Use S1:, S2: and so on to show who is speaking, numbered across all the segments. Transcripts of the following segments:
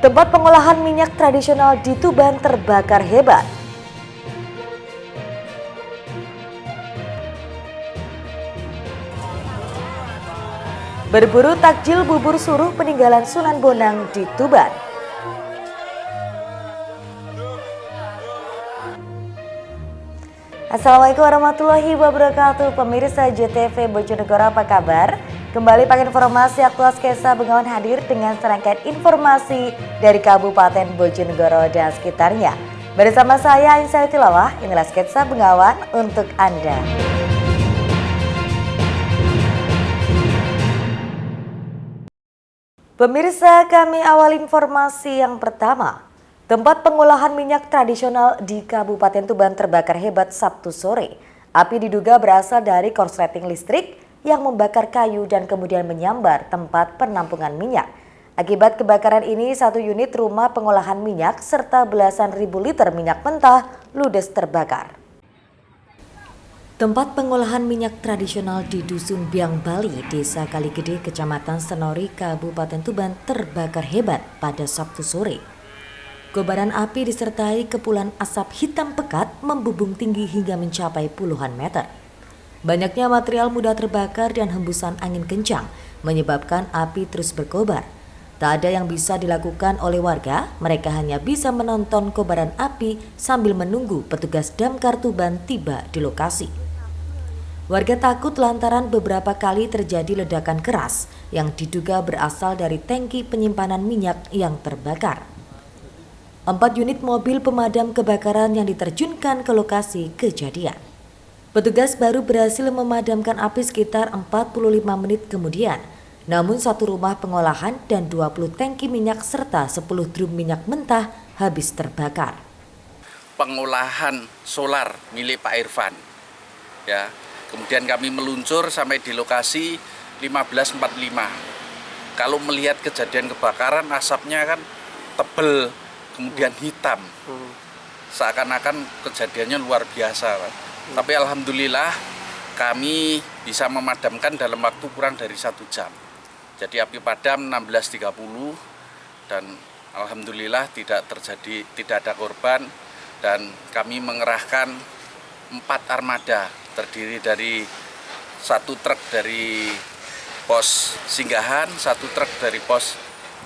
S1: Tempat pengolahan minyak tradisional di Tuban terbakar hebat. Berburu takjil bubur suruh peninggalan Sunan Bonang di Tuban. Assalamualaikum warahmatullahi wabarakatuh. Pemirsa JTV Bojonegoro, apa kabar? Kembali pakai informasi aktual Sketsa Bengawan hadir dengan serangkaian informasi dari Kabupaten Bojonegoro dan sekitarnya. Bersama saya Ainsah Tilawah, inilah Sketsa Bengawan untuk Anda. Pemirsa, kami awal informasi yang pertama. Tempat pengolahan minyak tradisional di Kabupaten Tuban terbakar hebat Sabtu sore. Api diduga berasal dari korsleting listrik yang membakar kayu dan kemudian menyambar tempat penampungan minyak. Akibat kebakaran ini, satu unit rumah pengolahan minyak serta belasan ribu liter minyak mentah ludes terbakar. Tempat pengolahan minyak tradisional di Dusun Biang Bali, Desa Kaligede, Kecamatan Senori, Kabupaten Tuban terbakar hebat pada Sabtu sore. Kobaran api disertai kepulan asap hitam pekat membubung tinggi hingga mencapai puluhan meter. Banyaknya material mudah terbakar dan hembusan angin kencang menyebabkan api terus berkobar. Tak ada yang bisa dilakukan oleh warga, mereka hanya bisa menonton kobaran api sambil menunggu petugas Damkar Tuban tiba di lokasi. Warga takut lantaran beberapa kali terjadi ledakan keras yang diduga berasal dari tangki penyimpanan minyak yang terbakar. 4 unit mobil pemadam kebakaran yang diterjunkan ke lokasi kejadian. Petugas baru berhasil memadamkan api sekitar 45 menit kemudian. Namun satu rumah pengolahan dan 20 tangki minyak serta 10 drum minyak mentah habis terbakar.
S2: Pengolahan solar milik Pak Irfan. Ya, kemudian kami meluncur sampai di lokasi 15.45. Kalau melihat kejadian kebakaran, asapnya kan tebel, kemudian hitam, seakan-akan kejadiannya luar biasa, Pak. Tapi alhamdulillah kami bisa memadamkan dalam waktu kurang dari 1 jam. Jadi api padam 16.30 dan alhamdulillah tidak ada korban, dan kami mengerahkan 4 armada terdiri dari 1 truk dari pos Singgahan, 1 truk dari pos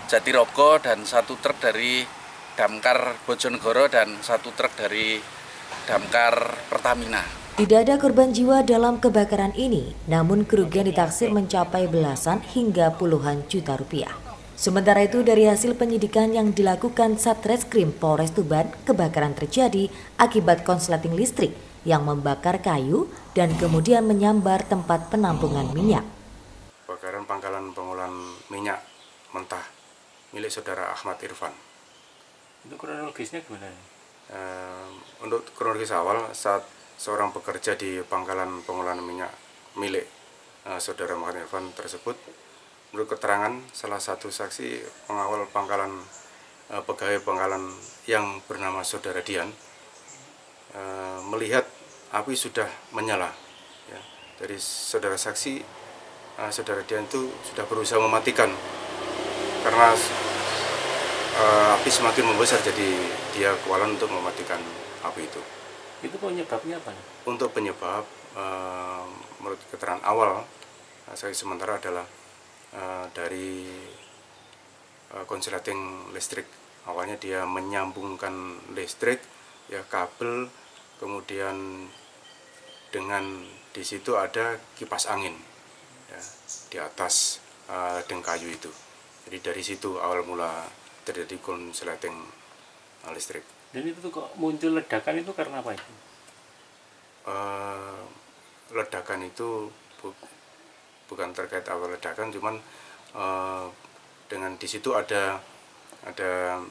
S2: Jatirogo, dan 1 truk dari Damkar Bojonegoro, dan 1 truk dari Damkar Pertamina.
S1: Tidak ada korban jiwa dalam kebakaran ini, namun kerugian ditaksir mencapai belasan hingga puluhan juta rupiah. Sementara itu, dari hasil penyidikan yang dilakukan Satreskrim Polres Tuban, kebakaran terjadi akibat konsleting listrik yang membakar kayu dan kemudian menyambar tempat penampungan minyak.
S3: Kebakaran pangkalan pengolahan minyak mentah milik saudara Ahmad Irfan.
S4: Untuk kronologisnya gimana?
S3: Untuk kronologis awal, saat seorang pekerja di pangkalan pengolahan minyak milik saudara Ahmad Irfan tersebut, menurut keterangan salah satu saksi pengawal pangkalan, pegawai pangkalan yang bernama saudara Dian, melihat api sudah menyala. Ya, dari saudara saksi, saudara Dian itu sudah berusaha mematikan karena api semakin membesar, jadi dia kewalahan untuk mematikan api itu.
S4: Itu penyebabnya apa?
S3: Untuk penyebab, menurut keterangan awal saya sementara adalah dari konsleting listrik. Awalnya dia menyambungkan listrik, ya kabel, kemudian dengan di situ ada kipas angin, ya, di atas deng kayu itu. Jadi dari situ awal mula terjadi konsleting listrik.
S4: Dan itu tuh kok muncul ledakan itu karena apa itu?
S3: Ledakan itu bukan terkait awal ledakan, cuman dengan di situ ada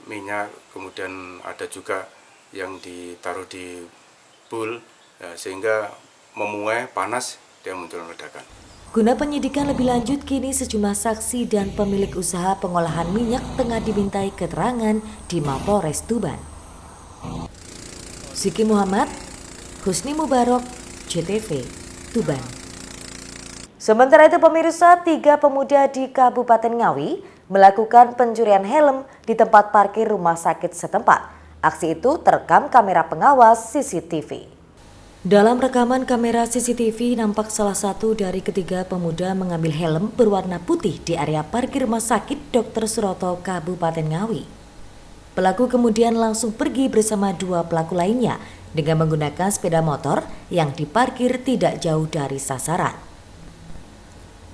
S3: minyak, kemudian ada juga yang ditaruh di bowl, ya, sehingga memuai panas dia muncul ledakan.
S1: Guna penyidikan lebih lanjut, kini sejumlah saksi dan pemilik usaha pengolahan minyak tengah dimintai keterangan di Mapolres Tuban. Ziki Muhammad, Husni Mubarok, JTV, Tuban. Sementara itu pemirsa, 3 pemuda di Kabupaten Ngawi melakukan pencurian helm di tempat parkir rumah sakit setempat. Aksi itu terekam kamera pengawas CCTV. Dalam rekaman kamera CCTV nampak salah satu dari ketiga pemuda mengambil helm berwarna putih di area parkir rumah sakit Dr. Suroto, Kabupaten Ngawi. Pelaku kemudian langsung pergi bersama dua pelaku lainnya dengan menggunakan sepeda motor yang diparkir tidak jauh dari sasaran.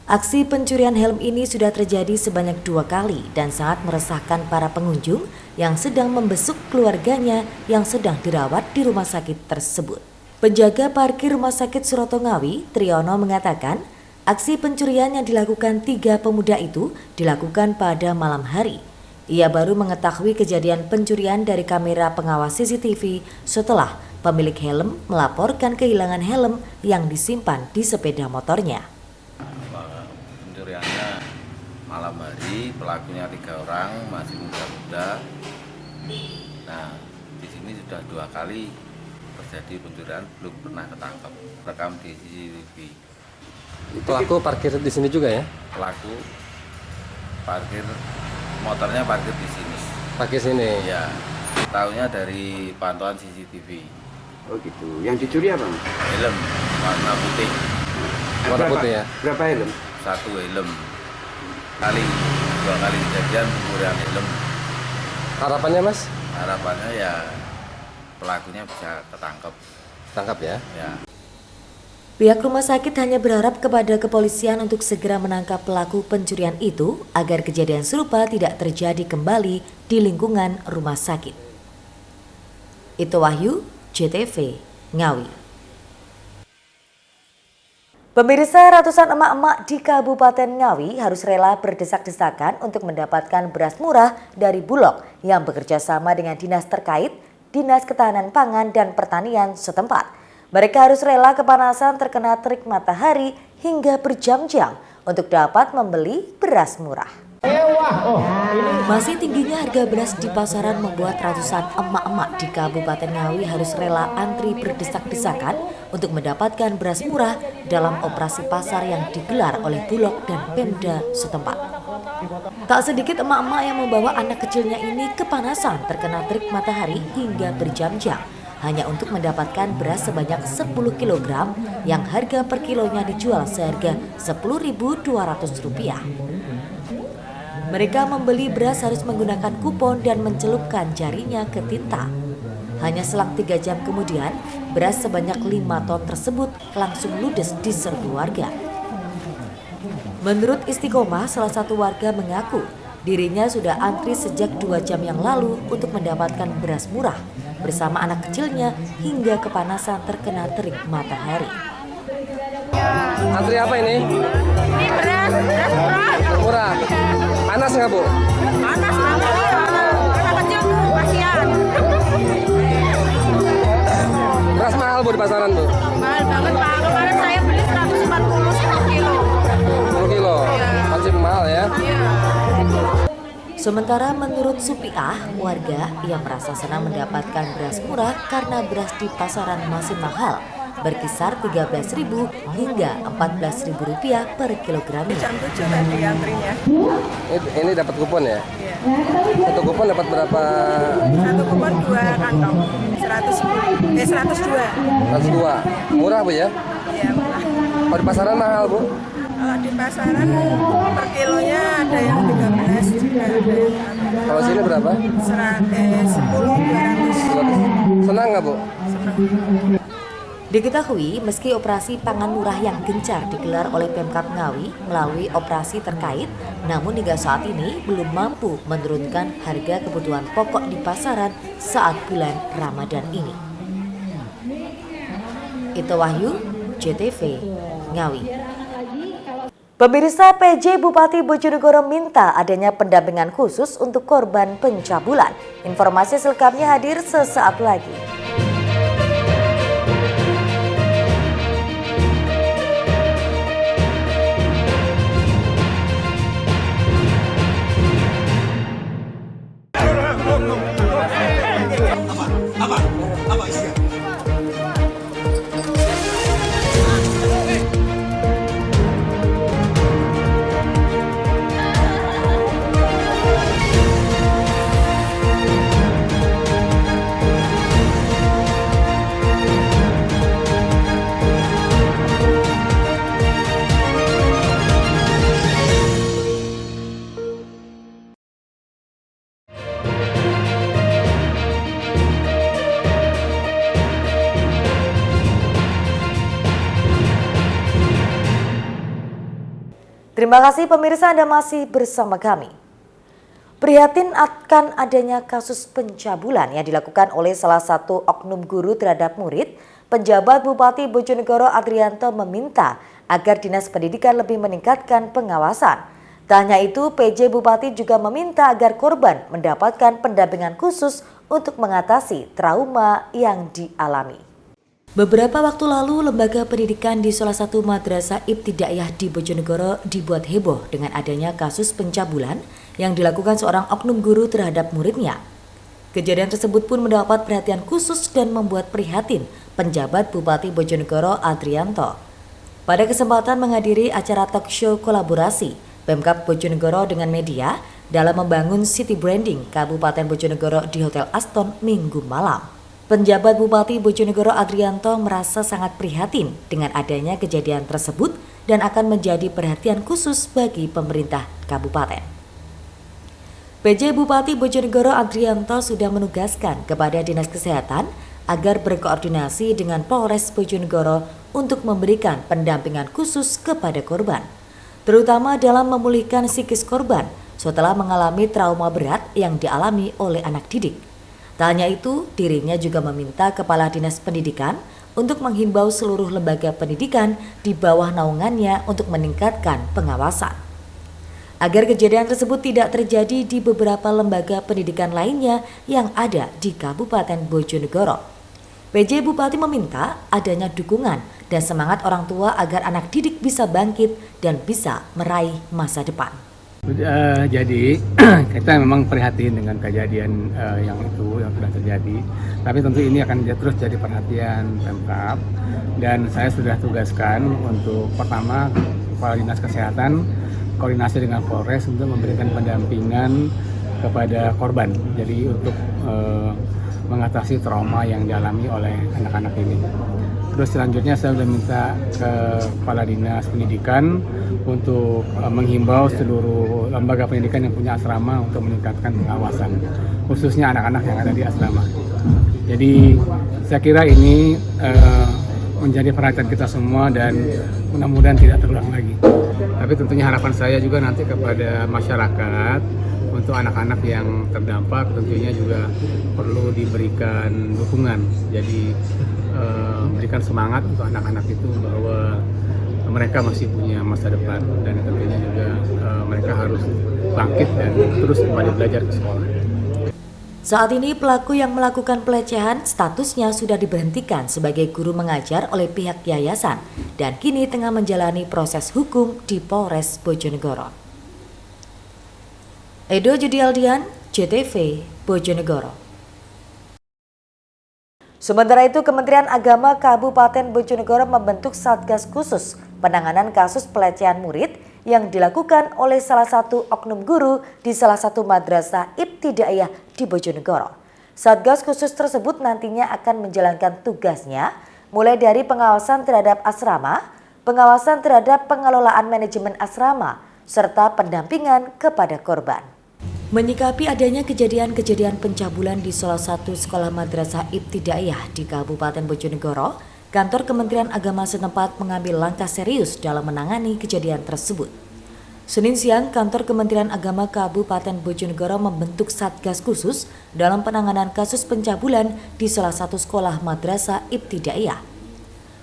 S1: Aksi pencurian helm ini sudah terjadi sebanyak 2 kali dan sangat meresahkan para pengunjung yang sedang membesuk keluarganya yang sedang dirawat di rumah sakit tersebut. Penjaga parkir rumah sakit Suroto Ngawi, Triyono, mengatakan aksi pencurian yang dilakukan 3 pemuda itu dilakukan pada malam hari. Ia baru mengetahui kejadian pencurian dari kamera pengawas CCTV setelah pemilik helm melaporkan kehilangan helm yang disimpan di sepeda motornya.
S5: Pencuriannya malam hari, pelakunya 3 orang, masih muda-muda. Nah, di sini sudah 2 kali terjadi pencurian, belum pernah ketangkap. Rekam di CCTV.
S6: Pelaku parkir di sini juga ya?
S5: Pelaku parkir motornya parkir di sini.
S6: Parkir sini?
S5: Ya, tahunya dari pantauan CCTV.
S7: Oh gitu. Yang dicuri apa?
S5: Helm warna putih.
S6: Warna putih ya?
S7: Berapa helm?
S5: 1 helm. 2 kali kejadian pencurian helm.
S6: Harapannya Mas?
S5: Harapannya ya pelakunya bisa ketangkep.
S6: Tangkap ya?
S5: Ya.
S1: Pihak rumah sakit hanya berharap kepada kepolisian untuk segera menangkap pelaku pencurian itu agar kejadian serupa tidak terjadi kembali di lingkungan rumah sakit. Itu Wahyu, JTV, Ngawi. Pemirsa, ratusan emak-emak di Kabupaten Ngawi harus rela berdesak-desakan untuk mendapatkan beras murah dari Bulog yang bekerja sama dengan dinas terkait, Dinas Ketahanan Pangan dan Pertanian setempat. Mereka harus rela kepanasan terkena terik matahari hingga berjam-jam untuk dapat membeli beras murah. Masih tingginya harga beras di pasaran membuat ratusan emak-emak di Kabupaten Ngawi harus rela antri berdesak-desakan untuk mendapatkan beras murah dalam operasi pasar yang digelar oleh Bulog dan Pemda setempat. Tak sedikit emak-emak yang membawa anak kecilnya ini kepanasan terkena terik matahari hingga berjam-jam hanya untuk mendapatkan beras sebanyak 10 kg yang harga per kilonya dijual seharga Rp10.200. Mereka membeli beras harus menggunakan kupon dan mencelupkan jarinya ke tinta. Hanya selang 3 jam kemudian, beras sebanyak 5 ton tersebut langsung ludes di serbu warga. Menurut Istiqomah, salah satu warga mengaku dirinya sudah antri sejak 2 jam yang lalu untuk mendapatkan beras murah bersama anak kecilnya hingga kepanasan terkena terik matahari.
S6: Antri apa ini?
S8: Ini beras murah.
S6: Murah. Panas nggak Bu?
S8: Panas banget. Anak kecil kasihan.
S6: Beras mahal Bu di pasaran Bu?
S8: Mahal banget Pak. Kemarin saya beli 140 kilo.
S6: 10 kilo? Masih mahal ya?
S8: Iya.
S1: Sementara menurut Supiah, warga yang merasa senang mendapatkan beras murah karena beras di pasaran masih mahal, berkisar Rp13.000 hingga Rp14.000 per kilogramnya.
S8: Jam 7 tadi antrinya.
S6: Ini dapat kupon ya?
S8: Iya.
S6: Satu kupon dapat berapa?
S8: Satu kupon 2 kantong. 102.
S6: 102. Murah Bu ya?
S8: Iya murah.
S6: Kalau di pasaran mahal Bu?
S8: Kalau di pasaran per kilonya ada yang 13 juga ada yang
S6: Kalau sini berapa?
S8: 10, 200.
S6: Senang nggak Bu?
S1: Diketahui meski operasi pangan murah yang gencar digelar oleh Pemkab Ngawi melalui operasi terkait, namun hingga saat ini belum mampu menurunkan harga kebutuhan pokok di pasaran saat bulan Ramadan ini. Itu Wahyu, JTV, Ngawi. Pemirsa, PJ Bupati Bojonegoro minta adanya pendampingan khusus untuk korban pencabulan. Informasi selengkapnya hadir sesaat lagi. Terima kasih pemirsa, Anda masih bersama kami. Prihatin akan adanya kasus pencabulan yang dilakukan oleh salah satu oknum guru terhadap murid, penjabat Bupati Bojonegoro Adrianto meminta agar Dinas Pendidikan lebih meningkatkan pengawasan. Tak hanya itu, PJ Bupati juga meminta agar korban mendapatkan pendampingan khusus untuk mengatasi trauma yang dialami. Beberapa waktu lalu, lembaga pendidikan di salah satu madrasah ibtidaiyah di Bojonegoro dibuat heboh dengan adanya kasus pencabulan yang dilakukan seorang oknum guru terhadap muridnya. Kejadian tersebut pun mendapat perhatian khusus dan membuat prihatin penjabat Bupati Bojonegoro Adrianto. Pada kesempatan menghadiri acara talk show kolaborasi Pemkab Bojonegoro dengan media dalam membangun city branding Kabupaten Bojonegoro di Hotel Aston Minggu malam. Penjabat Bupati Bojonegoro Adrianto merasa sangat prihatin dengan adanya kejadian tersebut dan akan menjadi perhatian khusus bagi pemerintah kabupaten. PJ Bupati Bojonegoro Adrianto sudah menugaskan kepada Dinas Kesehatan agar berkoordinasi dengan Polres Bojonegoro untuk memberikan pendampingan khusus kepada korban, terutama dalam memulihkan psikis korban setelah mengalami trauma berat yang dialami oleh anak didik. Tak hanya itu, dirinya juga meminta Kepala Dinas Pendidikan untuk menghimbau seluruh lembaga pendidikan di bawah naungannya untuk meningkatkan pengawasan, agar kejadian tersebut tidak terjadi di beberapa lembaga pendidikan lainnya yang ada di Kabupaten Bojonegoro. PJ Bupati meminta adanya dukungan dan semangat orang tua agar anak didik bisa bangkit dan bisa meraih masa depan.
S9: Jadi kita memang prihatin dengan kejadian yang sudah terjadi. Tapi tentu ini akan terus jadi perhatian Pemkab, dan saya sudah tugaskan untuk pertama Kepala Dinas Kesehatan koordinasi dengan Polres untuk memberikan pendampingan kepada korban. Jadi untuk mengatasi trauma yang dialami oleh anak-anak ini. Terus selanjutnya saya sudah minta ke Kepala Dinas Pendidikan untuk menghimbau seluruh lembaga pendidikan yang punya asrama untuk meningkatkan pengawasan, khususnya anak-anak yang ada di asrama. Jadi saya kira ini menjadi perhatian kita semua dan mudah-mudahan tidak terulang lagi. Tapi tentunya harapan saya juga nanti kepada masyarakat, untuk anak-anak yang terdampak tentunya juga perlu diberikan dukungan. Jadi berikan semangat untuk anak-anak itu bahwa mereka masih punya masa depan, dan tentunya juga mereka harus bangkit dan terus kembali belajar ke sekolah.
S1: Saat ini pelaku yang melakukan pelecehan statusnya sudah diberhentikan sebagai guru mengajar oleh pihak yayasan dan kini tengah menjalani proses hukum di Polres Bojonegoro. Edo Judialdian, JTV, Bojonegoro. Sementara itu, Kementerian Agama Kabupaten Bojonegoro membentuk Satgas Khusus penanganan kasus pelecehan murid yang dilakukan oleh salah satu oknum guru di salah satu madrasah ibtidaiyah di Bojonegoro. Satgas Khusus tersebut nantinya akan menjalankan tugasnya mulai dari pengawasan terhadap asrama, pengawasan terhadap pengelolaan manajemen asrama, serta pendampingan kepada korban. Menyikapi adanya kejadian-kejadian pencabulan di salah satu sekolah madrasah ibtidaiyah di Kabupaten Bojonegoro, kantor Kementerian Agama setempat mengambil langkah serius dalam menangani kejadian tersebut. Senin siang, kantor Kementerian Agama Kabupaten Bojonegoro membentuk Satgas Khusus dalam penanganan kasus pencabulan di salah satu sekolah madrasah ibtidaiyah.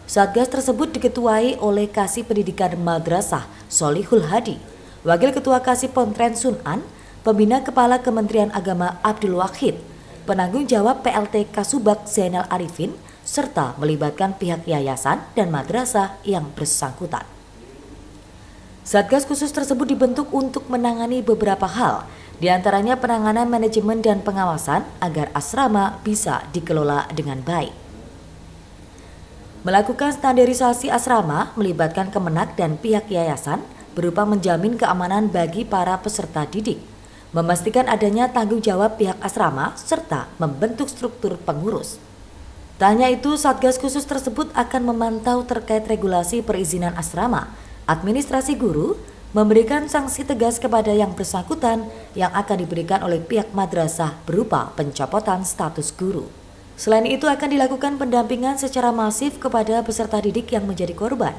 S1: Satgas tersebut diketuai oleh Kasih Pendidikan Madrasah Solihul Hadi, Wakil Ketua Kasih Pontren Sunan, Pembina Kepala Kementerian Agama Abdul Wahid, penanggung jawab PLT Kasubag Zainal Arifin, serta melibatkan pihak yayasan dan madrasah yang bersangkutan. Satgas khusus tersebut dibentuk untuk menangani beberapa hal, diantaranya penanganan manajemen dan pengawasan agar asrama bisa dikelola dengan baik. Melakukan standarisasi asrama melibatkan Kemenak dan pihak yayasan berupa menjamin keamanan bagi para peserta didik, memastikan adanya tanggung jawab pihak asrama, serta membentuk struktur pengurus. Tak hanya itu, Satgas khusus tersebut akan memantau terkait regulasi perizinan asrama, administrasi guru, memberikan sanksi tegas kepada yang bersangkutan yang akan diberikan oleh pihak madrasah berupa pencopotan status guru. Selain itu akan dilakukan pendampingan secara masif kepada peserta didik yang menjadi korban.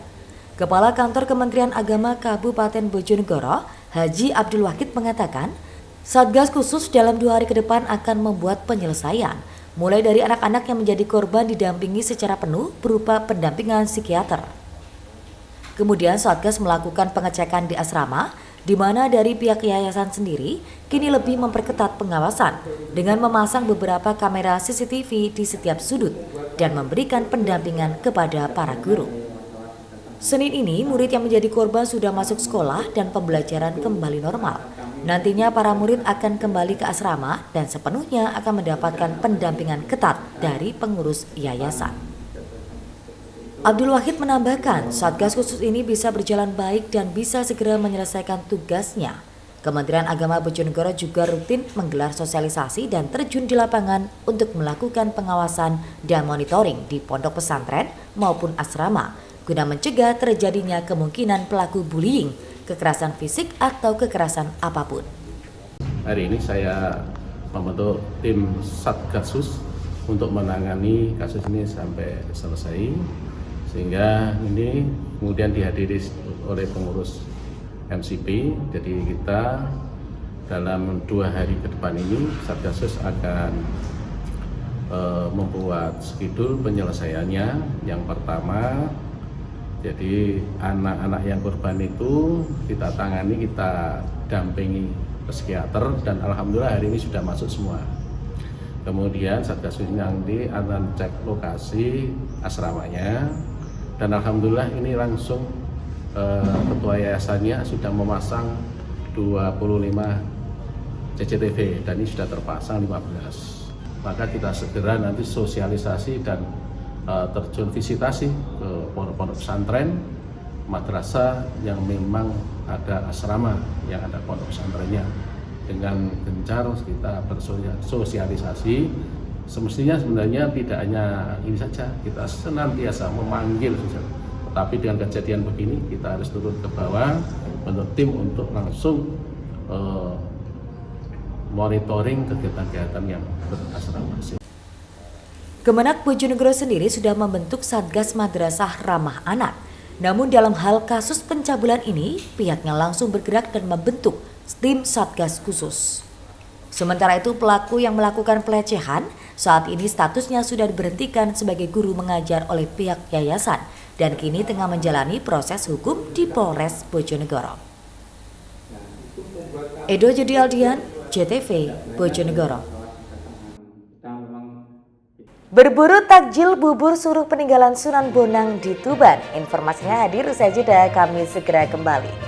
S1: Kepala Kantor Kementerian Agama Kabupaten Bojonegoro, Haji Abdul Wahid mengatakan, Satgas khusus dalam 2 hari ke depan akan membuat penyelesaian, mulai dari anak-anak yang menjadi korban didampingi secara penuh berupa pendampingan psikiater. Kemudian Satgas melakukan pengecekan di asrama, di mana dari pihak yayasan sendiri kini lebih memperketat pengawasan dengan memasang beberapa kamera CCTV di setiap sudut dan memberikan pendampingan kepada para guru. Senin ini, murid yang menjadi korban sudah masuk sekolah dan pembelajaran kembali normal. Nantinya para murid akan kembali ke asrama dan sepenuhnya akan mendapatkan pendampingan ketat dari pengurus yayasan. Abdul Wahid menambahkan, Satgas khusus ini bisa berjalan baik dan bisa segera menyelesaikan tugasnya. Kementerian Agama Bojonegoro juga rutin menggelar sosialisasi dan terjun di lapangan untuk melakukan pengawasan dan monitoring di pondok pesantren maupun asrama, guna mencegah terjadinya kemungkinan pelaku bullying, kekerasan fisik atau kekerasan apapun.
S10: Hari ini saya membentuk tim Satgasus untuk menangani kasus ini sampai selesai, sehingga ini kemudian dihadiri oleh pengurus MCP. Jadi kita dalam 2 hari ke depan ini Satgasus akan membuat schedule penyelesaiannya. Yang pertama, jadi anak-anak yang korban itu kita tangani, kita dampingi psikiater dan alhamdulillah hari ini sudah masuk semua. Kemudian Satgas nanti akan cek lokasi asramanya dan alhamdulillah ini langsung ketua yayasannya sudah memasang 25 CCTV dan ini sudah terpasang 15. Maka kita segera nanti sosialisasi dan terjun visitasi ke pondok-pondok pesantren, madrasah yang memang ada asrama, yang ada pondok pesantrennya. Dengan gencar kita bersosialisasi, semestinya sebenarnya tidak hanya ini saja, kita senantiasa memanggil, tetapi dengan kejadian begini kita harus turun ke bawah, bentuk tim untuk langsung monitoring kegiatan-kegiatan yang berasrama.
S1: Kemenak Bojonegoro sendiri sudah membentuk Satgas Madrasah Ramah Anak. Namun dalam hal kasus pencabulan ini, pihaknya langsung bergerak dan membentuk tim Satgas khusus. Sementara itu pelaku yang melakukan pelecehan saat ini statusnya sudah diberhentikan sebagai guru mengajar oleh pihak yayasan dan kini tengah menjalani proses hukum di Polres Bojonegoro. Edo Judi Aldian, JTV, Bojonegoro. Berburu takjil bubur suruh peninggalan Sunan Bonang di Tuban. Informasinya hadir usai jeda, kami segera kembali.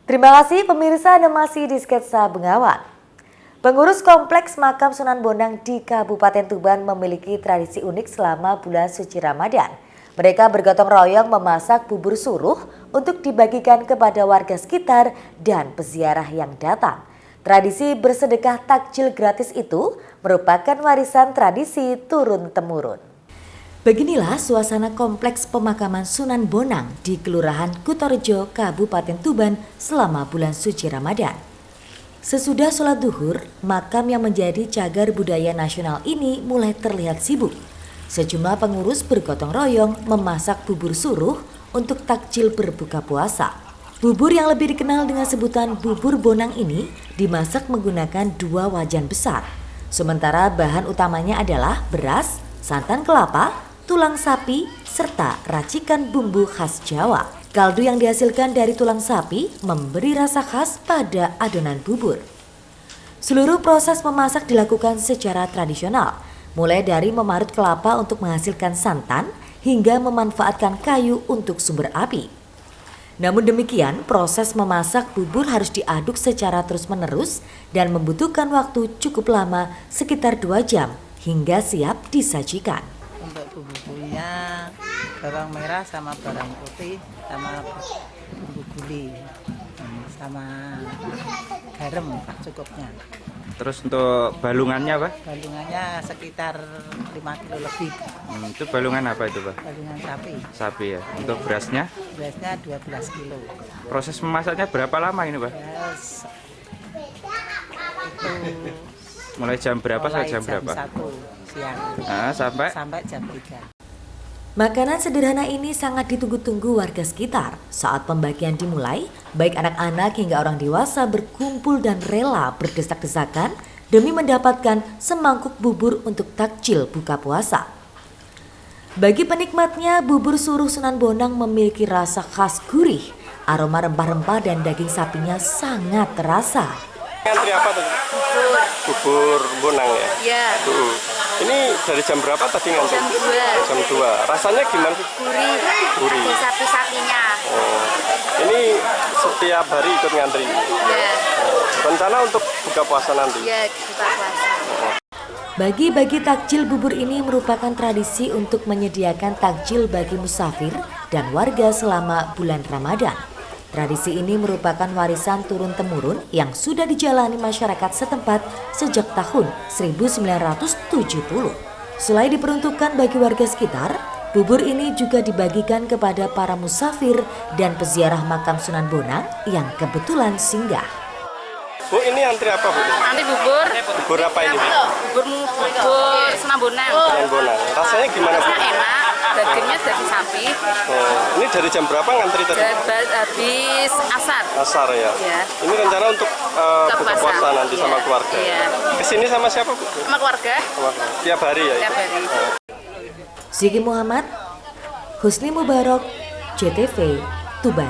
S1: Terima kasih pemirsa, Anda masih di Sketsa Bengawan. Pengurus Kompleks Makam Sunan Bonang di Kabupaten Tuban memiliki tradisi unik selama bulan suci Ramadan. Mereka bergotong royong memasak bubur suruh untuk dibagikan kepada warga sekitar dan peziarah yang datang. Tradisi bersedekah takjil gratis itu merupakan warisan tradisi turun-temurun. Beginilah suasana kompleks pemakaman Sunan Bonang di Kelurahan Kutorejo, Kabupaten Tuban selama bulan suci Ramadan. Sesudah sholat duhur, makam yang menjadi cagar budaya nasional ini mulai terlihat sibuk. Sejumlah pengurus bergotong royong memasak bubur suruh untuk takjil berbuka puasa. Bubur yang lebih dikenal dengan sebutan bubur bonang ini dimasak menggunakan 2 wajan besar. Sementara bahan utamanya adalah beras, santan kelapa, tulang sapi, serta racikan bumbu khas Jawa. Kaldu yang dihasilkan dari tulang sapi memberi rasa khas pada adonan bubur. Seluruh proses memasak dilakukan secara tradisional. mulai dari memarut kelapa untuk menghasilkan santan hingga memanfaatkan kayu untuk sumber api. Namun demikian, proses memasak bubur harus diaduk secara terus-menerus dan membutuhkan waktu cukup lama, sekitar 2 jam, hingga siap disajikan.
S11: Untuk bumbunya bawang merah sama bawang putih sama bumbu gulai sama garam cukupnya.
S12: Terus untuk balungannya Pak?
S11: Balungannya sekitar 5 kilo lebih.
S12: Itu balungan apa itu Pak?
S11: Balungan sapi.
S12: Sapi ya. Untuk berasnya?
S11: Berasnya 12 kilo.
S12: Proses memasaknya berapa lama ini Pak?
S11: Beras itu
S12: mulai jam berapa sampai jam berapa?
S11: Jam 1 siang.
S12: Sampai
S11: jam 3.
S1: Makanan sederhana ini sangat ditunggu-tunggu warga sekitar. Saat pembagian dimulai, baik anak-anak hingga orang dewasa berkumpul dan rela berdesak-desakan demi mendapatkan semangkuk bubur untuk takjil buka puasa. Bagi penikmatnya, bubur suruh Sunan Bonang memiliki rasa khas gurih. Aroma rempah-rempah dan daging sapinya sangat terasa.
S13: Antri apa tuh? Bubur Bonang ya? Iya. Ini dari jam berapa tadi ngantri?
S14: Jam 2.
S13: Jam 2. Rasanya gimana sih?
S14: Gurih.
S13: Gurih.
S14: Sapi-sapinya.
S13: Oh. Ini setiap hari ikut ngantri?
S14: Iya.
S13: Rencana untuk buka puasa nanti?
S14: Iya, buka puasa.
S1: Bagi-bagi takjil bubur ini merupakan tradisi untuk menyediakan takjil bagi musafir dan warga selama bulan Ramadan. Tradisi ini merupakan warisan turun-temurun yang sudah dijalani masyarakat setempat sejak tahun 1970. Selain diperuntukkan bagi warga sekitar, bubur ini juga dibagikan kepada para musafir dan peziarah makam Sunan Bonang yang kebetulan singgah.
S13: Bu, ini antri apa Bu?
S14: Antri bubur.
S13: Bubur apa ini?
S14: Bubur Sunan Bonang.
S13: Sunan Bonang. Rasanya gimana Bu?
S14: Rasanya enak. Dagingnya daging sapi.
S13: Oh, ini dari jam berapa ngantri tadi?
S14: Habis asar.
S13: Asar ya.
S14: Ya.
S13: Ini rencana untuk buka puasa nanti sama keluarga.
S14: Iya.
S13: Kesini sama siapa Bu?
S14: Sama keluarga.
S13: Tiap hari ya?
S14: Tiap hari.
S1: Ziki Muhammad, Husni Mubarok, JTV, Tuban.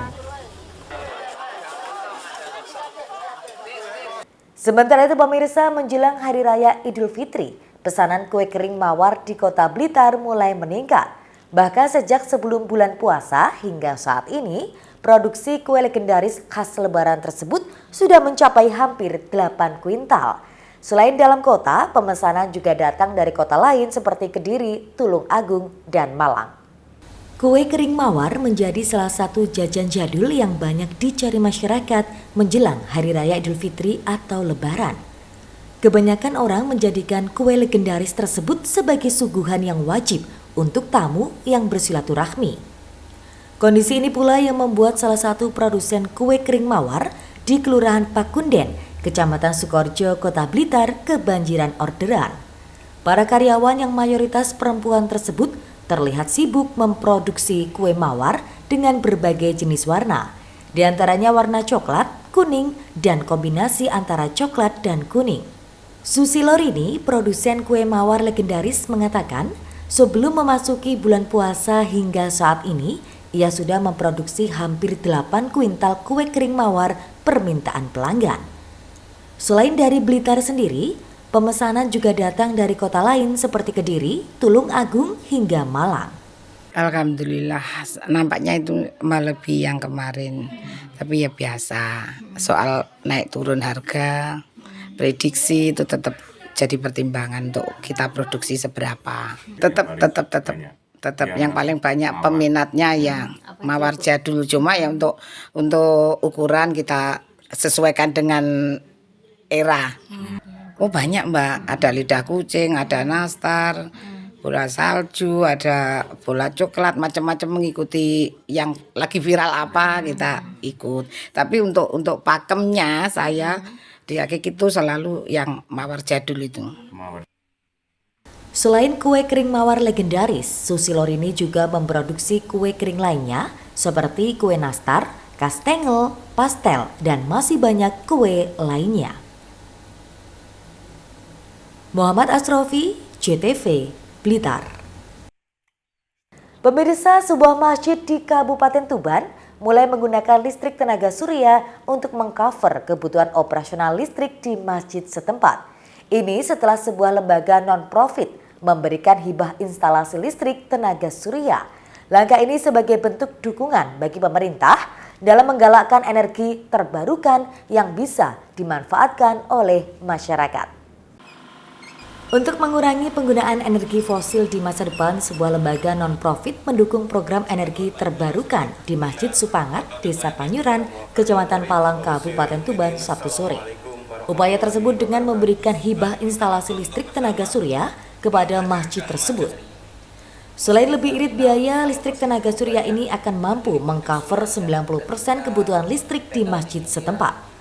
S1: Sementara itu pemirsa, menjelang Hari Raya Idul Fitri, pesanan kue kering mawar di Kota Blitar mulai meningkat. Bahkan sejak sebelum bulan puasa hingga saat ini, produksi kue legendaris khas Lebaran tersebut sudah mencapai hampir 8 kuintal. Selain dalam kota, pemesanan juga datang dari kota lain seperti Kediri, Tulung Agung, dan Malang. Kue kering mawar menjadi salah satu jajan jadul yang banyak dicari masyarakat menjelang Hari Raya Idul Fitri atau Lebaran. Kebanyakan orang menjadikan kue legendaris tersebut sebagai suguhan yang wajib untuk tamu yang bersilaturahmi. Kondisi ini pula yang membuat salah satu produsen kue kering mawar di Kelurahan Pakunden, Kecamatan Sukoharjo, Kota Blitar kebanjiran orderan. Para karyawan yang mayoritas perempuan tersebut terlihat sibuk memproduksi kue mawar dengan berbagai jenis warna, di antaranya warna coklat, kuning, dan kombinasi antara coklat dan kuning. Susi Lorini, produsen kue mawar legendaris, mengatakan sebelum memasuki bulan puasa hingga saat ini, ia sudah memproduksi hampir 8 kuintal kue kering mawar permintaan pelanggan. Selain dari Blitar sendiri, pemesanan juga datang dari kota lain seperti Kediri, Tulung Agung, hingga Malang.
S11: Alhamdulillah, nampaknya itu melebihi yang kemarin. Tapi ya biasa, soal naik turun harga, prediksi itu tetap jadi pertimbangan untuk kita produksi seberapa. Tetap yang paling banyak peminatnya yang mawar jadul, cuma ya untuk ukuran kita sesuaikan dengan era. Oh banyak Mbak, ada lidah kucing, ada nastar, bola salju, ada bola coklat, macam-macam, mengikuti yang lagi viral apa kita ikut. Tapi untuk pakemnya saya di Akik itu selalu yang mawar jadul itu.
S1: Selain kue kering mawar legendaris, Susi Lorini juga memproduksi kue kering lainnya seperti kue nastar, kastengel, pastel, dan masih banyak kue lainnya. Muhammad Asrofi, JTV, Blitar. Pemirsa, sebuah masjid di Kabupaten Tuban mulai menggunakan listrik tenaga surya untuk mengcover kebutuhan operasional listrik di masjid setempat. Ini setelah sebuah lembaga non-profit memberikan hibah instalasi listrik tenaga surya. Langkah ini sebagai bentuk dukungan bagi pemerintah dalam menggalakkan energi terbarukan yang bisa dimanfaatkan oleh masyarakat. Untuk mengurangi penggunaan energi fosil di masa depan, sebuah lembaga non-profit mendukung program energi terbarukan di Masjid Supangat, Desa Panyuran, Kecamatan Palang, Kabupaten Tuban, Sabtu sore. Upaya tersebut dengan memberikan hibah instalasi listrik tenaga surya kepada masjid tersebut. Selain lebih irit biaya, listrik tenaga surya ini akan mampu mengcover 90% kebutuhan listrik di masjid setempat.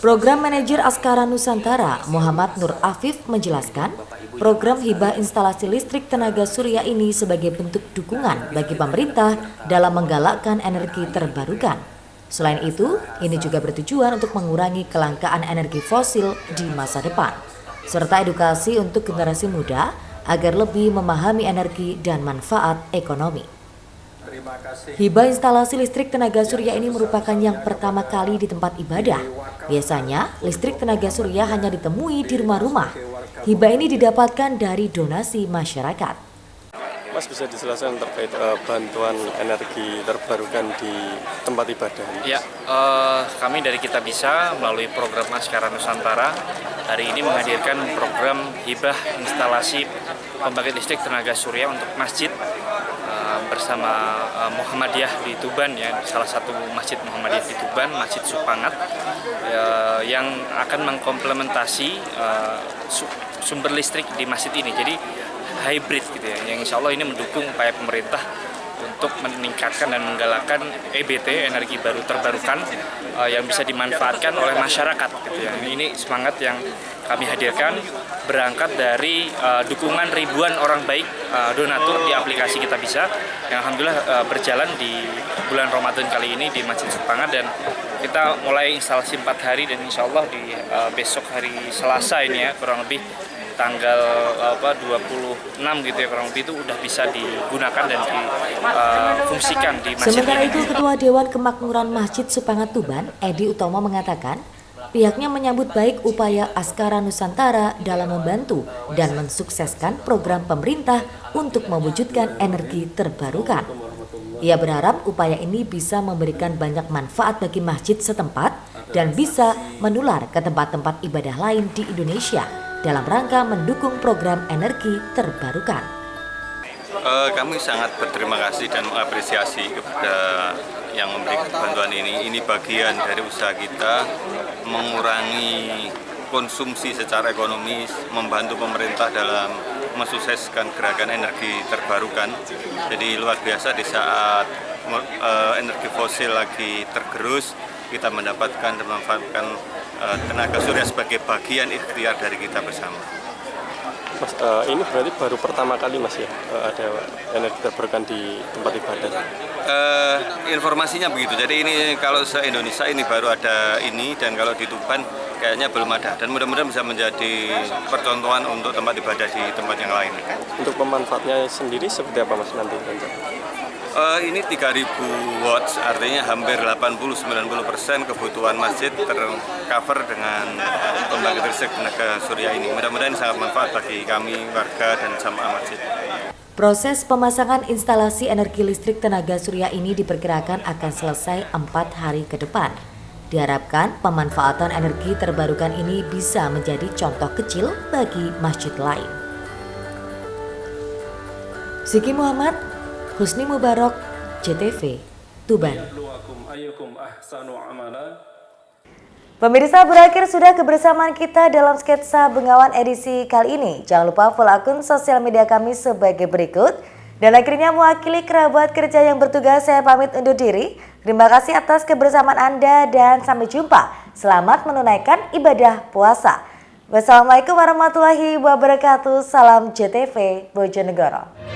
S1: Program Manajer Askara Nusantara Muhammad Nur Afif menjelaskan, program hibah instalasi listrik tenaga surya ini sebagai bentuk dukungan bagi pemerintah dalam menggalakkan energi terbarukan. Selain itu, ini juga bertujuan untuk mengurangi kelangkaan energi fosil di masa depan, serta edukasi untuk generasi muda agar lebih memahami energi dan manfaat ekonomi. Hibah instalasi listrik tenaga surya ini merupakan yang pertama kali di tempat ibadah. Biasanya, listrik tenaga surya hanya ditemui di rumah-rumah. Hibah ini didapatkan dari donasi masyarakat.
S13: Mas, bisa dijelaskan terkait bantuan energi terbarukan di tempat ibadah?
S15: Ya, kami dari Kita Bisa melalui program Askara Nusantara hari ini menghadirkan program hibah instalasi pembangkit listrik tenaga surya untuk masjid bersama Muhammadiyah di Tuban, ya, salah satu masjid Muhammadiyah di Tuban, Masjid Supangat, yang akan mengkomplementasi sumber listrik di masjid ini. Jadi hybrid gitu ya, yang insya Allah ini mendukung upaya pemerintah untuk meningkatkan dan menggalakkan EBT, energi baru terbarukan, yang bisa dimanfaatkan oleh masyarakat gitu ya. Ini semangat yang kami hadirkan berangkat dari dukungan ribuan orang baik donatur di aplikasi Kita Bisa yang alhamdulillah berjalan di bulan Ramadan kali ini di Masjid Supangat, dan kita mulai instalasi 4 hari dan insya Allah di besok hari Selasa ini ya, kurang lebih tanggal 26 gitu ya, kurang lebih itu udah bisa digunakan dan difungsikan di masjid.
S1: Sementara itu, Ketua Dewan Kemakmuran Masjid Supangat Tuban, Edi Utomo mengatakan, pihaknya menyambut baik upaya Askara Nusantara dalam membantu dan mensukseskan program pemerintah untuk mewujudkan energi terbarukan. Ia berharap upaya ini bisa memberikan banyak manfaat bagi masjid setempat dan bisa menular ke tempat-tempat ibadah lain di Indonesia dalam rangka mendukung program energi terbarukan.
S16: Kami sangat berterima kasih dan mengapresiasi kepada yang memberikan bantuan ini. Ini bagian dari usaha kita mengurangi konsumsi secara ekonomis, membantu pemerintah dalam mensukseskan gerakan energi terbarukan. Jadi luar biasa di saat energi fosil lagi tergerus, kita mendapatkan dan memanfaatkan tenaga surya sebagai bagian ikhtiar dari kita bersama.
S13: Mas, ini berarti baru pertama kali Mas ya ada energi terbarukan di tempat ibadah?
S16: Informasinya begitu, jadi ini kalau se-Indonesia ini baru ada ini, dan kalau di Tuban kayaknya belum ada, dan mudah-mudahan bisa menjadi percontohan untuk tempat ibadah di tempat yang lain.
S13: Untuk pemanfaatnya sendiri seperti apa Mas nanti?
S16: Ini 3.000 watts, artinya hampir 80-90% kebutuhan masjid tercover dengan pembangkit listrik tenaga surya ini. Mudah-mudahan sangat manfaat bagi kami, warga, dan jamaah masjid.
S1: Proses pemasangan instalasi energi listrik tenaga surya ini diperkirakan akan selesai 4 hari ke depan. Diharapkan pemanfaatan energi terbarukan ini bisa menjadi contoh kecil bagi masjid lain. Siki Muhammad, Husni Mubarak, JTV, Tuban. Pemirsa, berakhir sudah kebersamaan kita dalam sketsa Bengawan edisi kali ini. Jangan lupa follow akun sosial media kami sebagai berikut. Dan akhirnya mewakili kerabat kerja yang bertugas, saya pamit undur diri. Terima kasih atas kebersamaan Anda dan sampai jumpa. Selamat menunaikan ibadah puasa. Wassalamualaikum warahmatullahi wabarakatuh. Salam JTV Bojonegoro.